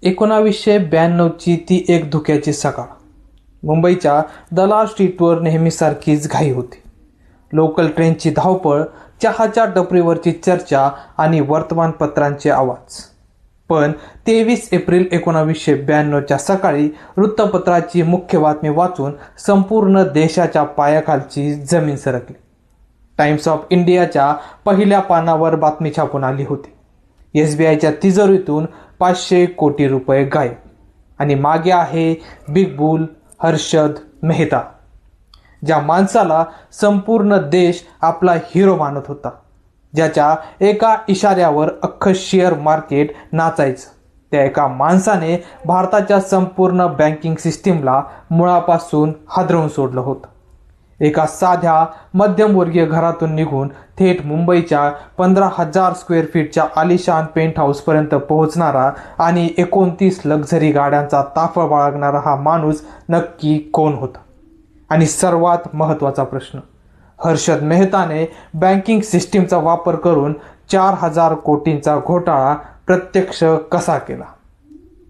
1992ची ती एक धुक्याची सकाळ. मुंबईच्या दलाल स्ट्रीटवर नेहमीसारखीच घाई होती. लोकल ट्रेनची धावपळ, चहाच्या टपरीवरची चर्चा आणि वर्तमानपत्रांचे आवाज. पण 23 एप्रिल 1992च्या सकाळी वृत्तपत्राची मुख्य बातमी वाचून संपूर्ण देशाच्या पायाखालची जमीन सरकली. टाइम्स ऑफ इंडियाच्या पहिल्या पानावर बातमी छापून आली होती. SBIच्या तिजोरीतून 500 कोटी रुपये गायब आणि मागे आहे बिग बुल हर्षद मेहता, ज्या माणसाला संपूर्ण देश आपला हिरो मानत होता, ज्याच्या एका इशाऱ्यावर अख्खं शेअर मार्केट नाचायचं. त्या एका माणसाने भारताच्या संपूर्ण बँकिंग सिस्टीमला मुळापासून हादरवून सोडलं होतं. एका साध्या मध्यमवर्गीय घरातून निघून थेट मुंबईच्या 15,000 स्क्वेअर फीटच्या आलिशान पेंट हाऊसपर्यंत पोहोचणारा आणि 29 लक्झरी गाड्यांचा ताफा बाळगणारा हा माणूस नक्की कोण होता? आणि सर्वात महत्त्वाचा प्रश्न, हर्षद मेहताने बँकिंग सिस्टीमचा वापर करून 4,000 कोटींचा घोटाळा प्रत्यक्ष कसा केला?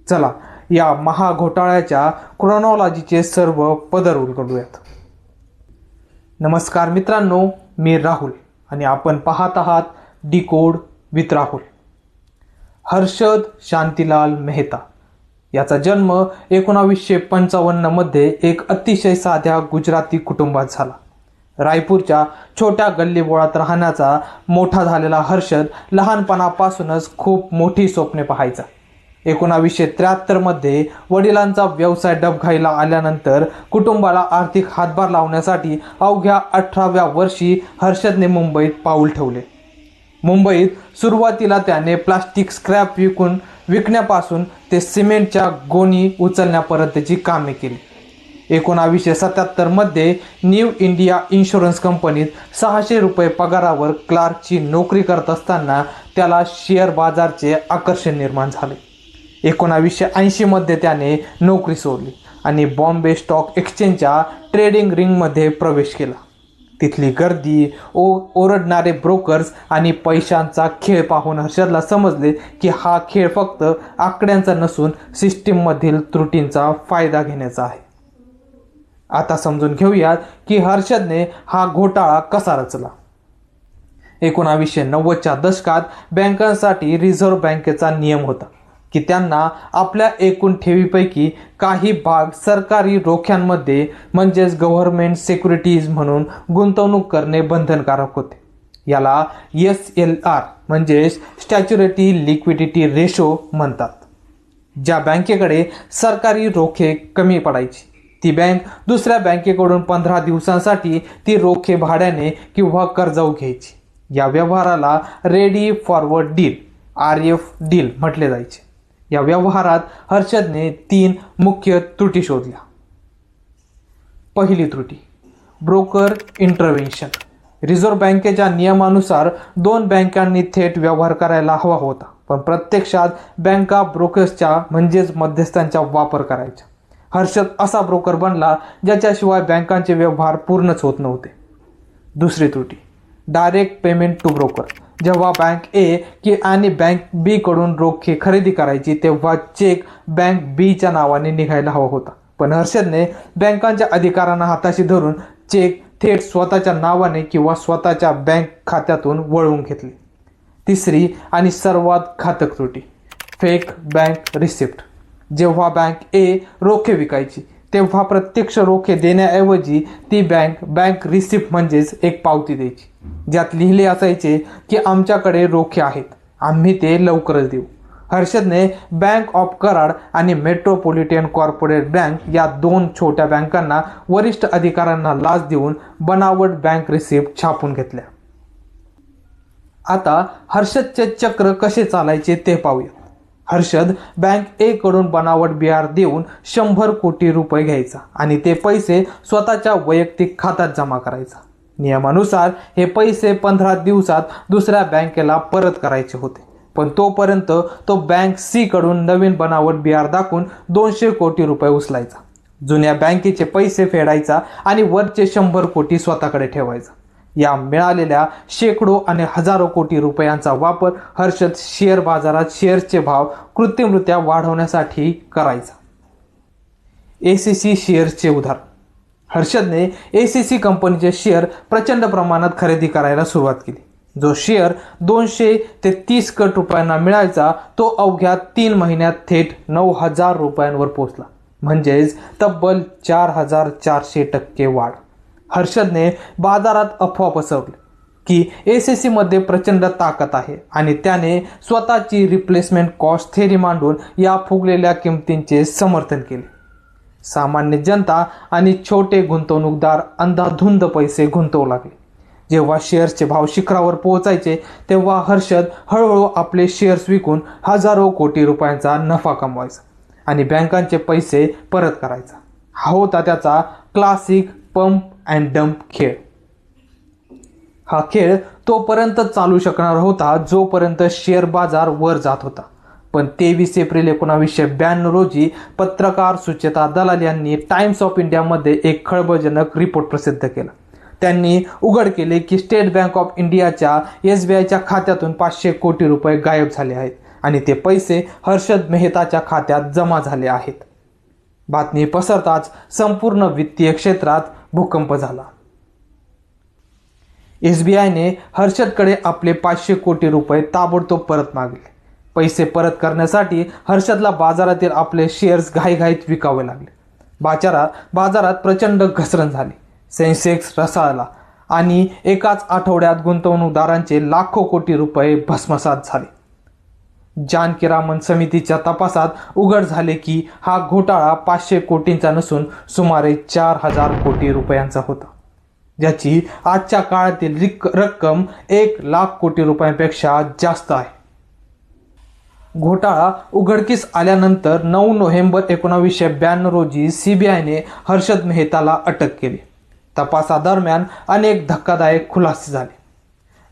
चला या महाघोटाळ्याच्या क्रोनॉलॉजीचे सर्व पदर उलगडूयात. नमस्कार मित्रांनो, मी राहुल आणि आपण पाहत आहात डिकोड विथ राहुल. हर्षद शांतीलाल मेहता याचा जन्म 1955 मध्ये एक अतिशय साध्या गुजराती कुटुंबात झाला. रायपूरच्या छोट्या गल्लीबोळात राहण्याचा मोठा झालेला हर्षद लहानपणापासूनच खूप मोठी स्वप्ने पाहायचा. 1973 मध्ये वडिलांचा व्यवसाय डबघाईला आल्यानंतर कुटुंबाला आर्थिक हातभार लावण्यासाठी अवघ्या 18व्या वर्षी हर्षदने मुंबईत पाऊल ठेवले. मुंबईत सुरुवातीला त्याने प्लास्टिक स्क्रॅप विकण्यापासून ते सिमेंटच्या गोणी उचलण्यापर्यंतची कामे केली. 1977 मध्ये न्यू इंडिया इन्शुरन्स कंपनीत 600 रुपये पगारावर क्लार्कची नोकरी करत असताना त्याला शेअर बाजारचे आकर्षण निर्माण झाले. 1980 मध्ये त्याने नोकरी सोडली आणि बॉम्बे स्टॉक एक्सचेंजच्या ट्रेडिंग रिंगमध्ये प्रवेश केला. तिथली गर्दी, ओरडणारे ब्रोकर्स आणि पैशांचा खेळ पाहून हर्षदला समजले की हा खेळ फक्त आकड्यांचा नसून सिस्टीममधील त्रुटींचा फायदा घेण्याचा आहे. आता समजून घेऊयात की हर्षदने हा घोटाळा कसा रचला. 1990च्या दशकात बँकांसाठी रिझर्व्ह बँकेचा नियम होता की त्यांना आपल्या एकूण ठेवीपैकी काही भाग सरकारी रोख्यांमध्ये म्हणजेच गव्हर्नमेंट सिक्युरिटीज म्हणून गुंतवणूक करणे बंधनकारक होते. याला SLR म्हणजेच स्टॅच्युरेटी लिक्विडिटी रेशो म्हणतात. ज्या बँकेकडे सरकारी रोखे कमी पडायची ती बँक दुसऱ्या बँकेकडून 15 दिवसांसाठी ती रोखे भाड्याने किंवा कर्जाऊ घ्यायची. या व्यवहाराला ready forward deal RF deal म्हटले जायचे. या व्यवहारात हर्षदने 3 मुख्य त्रुटी शोधल्या. पहिली त्रुटी, ब्रोकर इंटरव्हेन्शन. रिझर्व्ह बँकेच्या नियमानुसार 2 बँकांनी थेट व्यवहार करायला हवा होता, पण प्रत्यक्षात बँका ब्रोकर्सच्या म्हणजेच मध्यस्थांचा वापर करायच्या. हर्षद असा ब्रोकर बनला ज्याच्याशिवाय बँकांचे व्यवहार पूर्णच होत नव्हते. दुसरी त्रुटी, डायरेक्ट पेमेंट टू ब्रोकर. जेव्हा बँक A आणि बँक B कडून रोखे खरेदी करायची तेव्हा चेक बँक B च्या नावाने निघायला हवा होता, पण हर्षदने बँकांच्या अधिकाऱ्यांना हाताशी धरून चेक थेट स्वतःच्या नावाने किंवा स्वतःच्या बँक खात्यातून वळवून घेतली. तिसरी आणि सर्वात घातक त्रुटी, फेक बँक रिसिप्ट. जेव्हा बँक A रोखे विकायची तेव्हा प्रत्यक्ष रोखे देण्याऐवजी ती बँक रिसिप्ट म्हणजेच एक पावती द्यायची, ज्यात लिहिले असायचे की आमच्याकडे रोखे आहेत, आम्ही ते लवकरच देऊ. हर्षदने बँक ऑफ कराड आणि मेट्रोपॉलिटन कॉर्पोरेट बँक या 2 छोट्या बँकांना वरिष्ठ अधिकाऱ्यांना लाच देऊन बनावट बँक रिसिप्ट छापून घेतल्या. आता हर्षदचे चक्र कसे चालायचे ते पाहूया. हर्षद बँक A कडून बनावट BR देऊन 100 कोटी रुपये घ्यायचा आणि ते पैसे स्वतःच्या वैयक्तिक खात्यात जमा करायचा. नियमानुसार हे पैसे 15 दिवसात दुसऱ्या बँकेला परत करायचे होते, पण तोपर्यंत तो बँक C कडून नवीन बनावट BR दाखवून 200 कोटी रुपये उचलायचा. जुन्या बँकेचे पैसे फेडायचा आणि वरचे 100 कोटी स्वतःकडे ठेवायचा. या मिळालेल्या शेकडो आणि हजारो कोटी रुपयांचा वापर हर्षद शेअर बाजारात शेअर्सचे भाव कृत्रिमरित्या वाढवण्यासाठी करायचा. ACC शेअर्सचे उदाहरण. हर्षदने ACC कंपनीचे शेअर प्रचंड प्रमाणात खरेदी करायला सुरुवात केली. जो शेअर 200 ते 30 कोटी रुपयांना मिळायचा तो अवघ्या 3 महिन्यात थेट 9,000 रुपयांवर पोहोचला, म्हणजेच तब्बल 4,400% वाढ. हर्षदने बाजारात अफवा पसरवली की ACC मध्ये प्रचंड ताकद आहे आणि त्याने स्वतःची रिप्लेसमेंट कॉस्ट थेरी मांडून या फुगलेल्या किमतींचे समर्थन केले. सामान्य जनता आणि छोटे गुंतवणूकदार अंधाधुंद पैसे गुंतवू लागले. जेव्हा शेअर्सचे भाव शिखरावर पोहोचायचे तेव्हा हर्षद हळूहळू आपले शेअर्स विकून हजारो कोटी रुपयांचा नफा कमवायचा आणि बँकांचे पैसे परत करायचा. हा होता त्याचा क्लासिक पंप अँड डंप खेळ. हा खेळ तोपर्यंत चालू शकणार होता जोपर्यंत शेअर बाजार वर जात होता. पण 23 एप्रिल 1992 रोजी पत्रकार सुचेता दलाल यांनी टाइम्स ऑफ इंडियामध्ये एक खळबळजनक रिपोर्ट प्रसिद्ध केला. त्यांनी उघड केले की स्टेट बँक ऑफ इंडियाच्या SBIच्या खात्यातून 500 कोटी रुपये गायब झाले आहेत आणि ते पैसे हर्षद मेहताच्या खात्यात जमा झाले आहेत. बातमी पसरताच संपूर्ण वित्तीय क्षेत्रात भूकंप झाला. SBIने हर्षदकडे आपले 500 कोटी रुपये ताबडतोब परत मागले. पैसे परत करण्यासाठी हर्षदला बाजारातील आपले शेअर्स घाईघाईत विकावे लागले. बाजारात प्रचंड घसरण झाली. सेन्सेक्स रसाळला आणि एकाच आठवड्यात गुंतवणूकदारांचे लाखो कोटी रुपये भस्मसात झाले. जानकीरामन समितीच्या तपासात उघड झाले की हा घोटाळा 500 कोटींचा नसून सुमारे 4,000 कोटी रुपयांचा होता, ज्याची आजच्या काळातील रक्कम 1,00,000 कोटी रुपयांपेक्षा जास्त आहे. घोटाळा उघडकीस आल्यानंतर 9 नोव्हेंबर 1992 रोजी CBIने हर्षद मेहताला अटक केली. तपासादरम्यान अनेक धक्कादायक खुलासे झाले.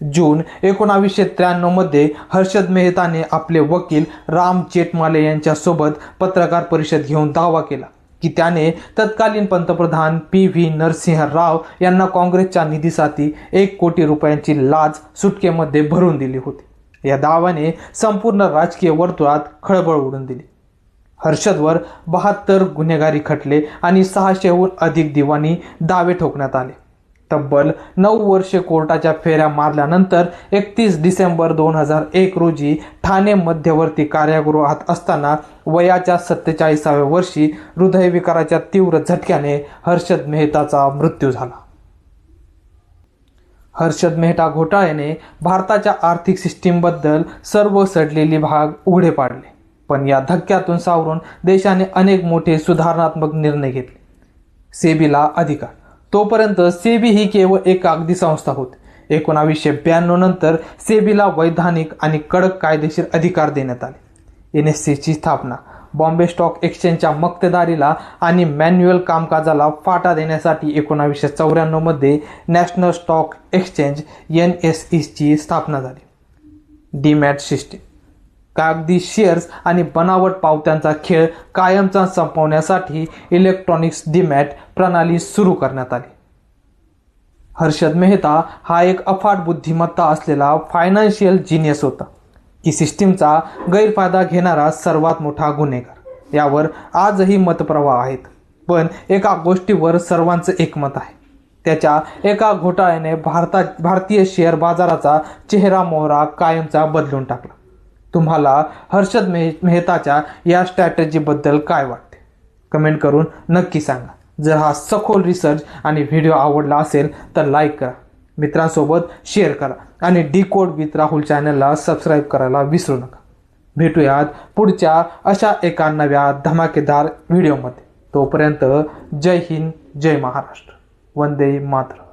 जून 1993 मध्ये हर्षद मेहताने आपले वकील राम जेठमाले यांच्यासोबत पत्रकार परिषद घेऊन दावा केला की त्याने तत्कालीन पंतप्रधान PV नरसिंह राव यांना काँग्रेसच्या निधीसाठी 1 कोटी रुपयांची लाच सुटकेमध्ये भरून दिली होती. या दाव्याने संपूर्ण राजकीय वर्तुळात खळबळ उडून दिली. हर्षदवर 72 गुन्हेगारी खटले आणि 600हून अधिक दिवाणी दावे ठोकण्यात आले. तब्बल 9 वर्षे कोर्टाच्या फेऱ्या मारल्यानंतर 31 डिसेंबर 2001 रोजी ठाणे मध्यवर्ती कारागृहात असताना वयाच्या 47व्या वर्षी हृदयविकाराच्या तीव्र झटक्याने हर्षद मेहताचा मृत्यू झाला. हर्षद मेहता घोटाळ्याने भारताच्या आर्थिक सिस्टीमबद्दल सर्व सडलेले भाग उघडे पाडले. पण या धक्क्यातून सावरून देशाने अनेक मोठे सुधारणात्मक निर्णय घेतले. सेबीला अधिकार. तोपर्यंत सेबी ही केवळ एक कागदी संस्था होती. 1992 नंतर सेबीला वैधानिक आणि कडक कायदेशीर अधिकार देण्यात आले. NSEची स्थापना, बॉम्बे स्टॉक एक्सचेंजच्या मक्तेदारीला आणि मॅन्युअल कामकाजाला फाटा देण्यासाठी 1994 मध्ये नॅशनल स्टॉक एक्सचेंज NSEची स्थापना झाली. डीमॅट सिस्टीम, कागदी शेअर्स आणि बनावट पावत्यांचा खेळ कायमचा संपवण्यासाठी इलेक्ट्रॉनिक्स डीमॅट प्रणाली सुरू करण्यात आली. हर्षद मेहता हा एक अफाट बुद्धिमत्ता असलेला फायनान्शियल जिनियस होता की सिस्टीमचा गैरफायदा घेणारा सर्वात मोठा गुन्हेगार. यावर आजही मतप्रवाह आहेत. पण एका गोष्टीवर सर्वांचं एकमत आहे. त्याच्या एका घोटाळ्याने भारतीय शेअर बाजाराचा चेहरा मोहरा कायमचा बदलून टाकला. तुम्हाला हर्षद मेहताच्या या स्ट्रॅटेजीबद्दल काय वाटते? कमेंट करून नक्की सांगा. जर हा सखोल रिसर्च आणि व्हिडिओ आवडला असेल तर लाईक करा, मित्रांसोबत शेअर करा आणि डिकोड विथ राहुल चॅनलला सबस्क्राईब करायला विसरू नका. भेटूयात पुढच्या अशा एका नव्या धमाकेदार व्हिडिओमध्ये. तोपर्यंत जय हिंद, जय महाराष्ट्र, वंदे मातरम.